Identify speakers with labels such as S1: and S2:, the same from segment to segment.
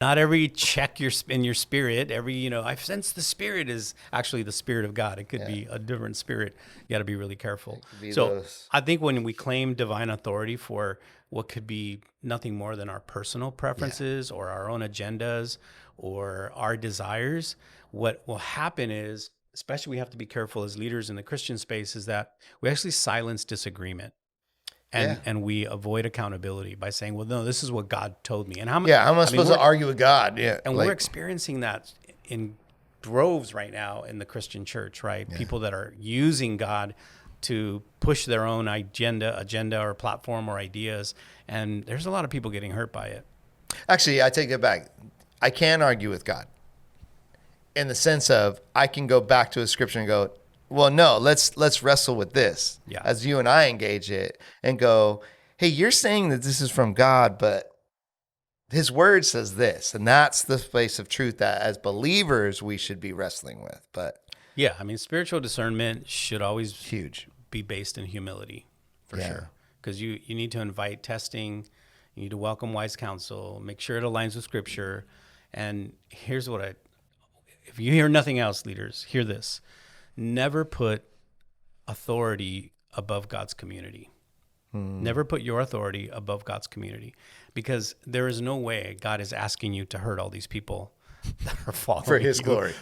S1: not every check in your spirit, I sense the spirit is actually the spirit of God. It could be a different spirit. You got to be really careful. So I think when we claim divine authority for what could be nothing more than our personal preferences or our own agendas or our desires, what will happen is, especially we have to be careful as leaders in the Christian space, is that we actually silence disagreement. And we avoid accountability by saying, well, no, this is what God told me. And
S2: how am I supposed to argue with God?
S1: And we're experiencing that in droves right now in the Christian church, right? Yeah. People that are using God to push their own agenda or platform or ideas. And there's a lot of people getting hurt by it.
S2: Actually, I take it back. I can argue with God in the sense of I can go back to a scripture and go, well, no, let's wrestle with this as you and I engage it and go, hey, you're saying that this is from God, but his word says this. And that's the place of truth that as believers we should be wrestling with. But
S1: yeah, I mean, spiritual discernment should always be based in humility for sure. Because you need to invite testing. You need to welcome wise counsel, make sure it aligns with scripture. And here's what if you hear nothing else, leaders, hear this. Never put authority above God's community. Never put your authority above God's community, because there is no way God is asking you to hurt all these people that are following
S2: for his glory,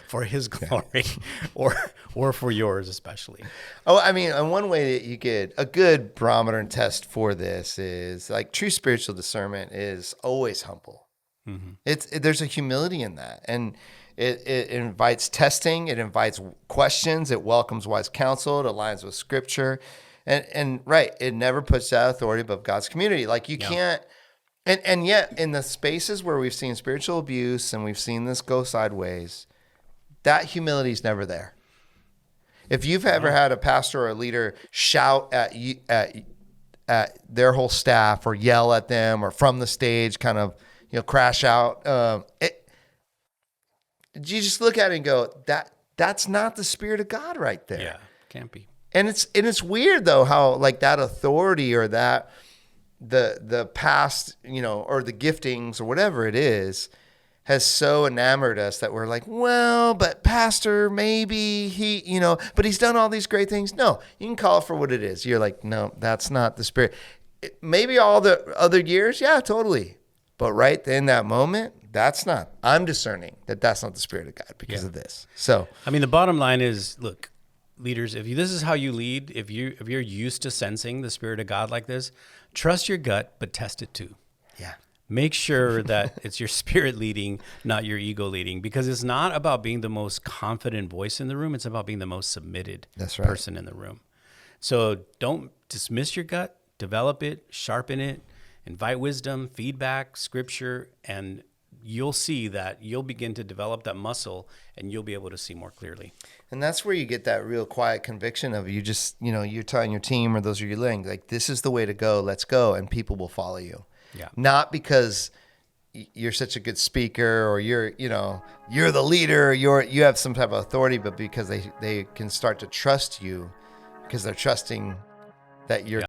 S1: or for yours especially.
S2: Oh, I mean, and one way that you get a good barometer and test for this is like true spiritual discernment is always humble. Mm-hmm. There's a humility in that, and it invites testing, it invites questions, it welcomes wise counsel, it aligns with scripture. And right, it never puts that authority above God's community. Like you can't, and yet in the spaces where we've seen spiritual abuse and we've seen this go sideways, that humility is never there. If you've ever had a pastor or a leader shout at you, at their whole staff or yell at them or from the stage kind of, crash out, you just look at it and go, that's not the spirit of God right there.
S1: Yeah, can't be.
S2: And it's weird though how like that authority or that the past, or the giftings or whatever it is has so enamored us that we're like, well, but pastor, maybe he, but he's done all these great things. No, you can call it for what it is. You're like, no, that's not the spirit. Maybe all the other years, yeah, totally. But right in that moment, I'm discerning that that's not the spirit of God because of this. So,
S1: I mean, the bottom line is, look, leaders, if this is how you lead, if you're used to sensing the spirit of God like this, trust your gut, but test it too.
S2: Yeah.
S1: Make sure that it's your spirit leading, not your ego leading, because it's not about being the most confident voice in the room. It's about being the most submitted person in the room. So don't dismiss your gut, develop it, sharpen it, invite wisdom, feedback, scripture, and you'll see that you'll begin to develop that muscle and you'll be able to see more clearly.
S2: And that's where you get that real quiet conviction of you just, you're telling your team or those are your leading, like, this is the way to go, let's go, and people will follow you.
S1: Yeah.
S2: Not because you're such a good speaker or you're the leader, you have some type of authority, but because they can start to trust you because they're trusting that you're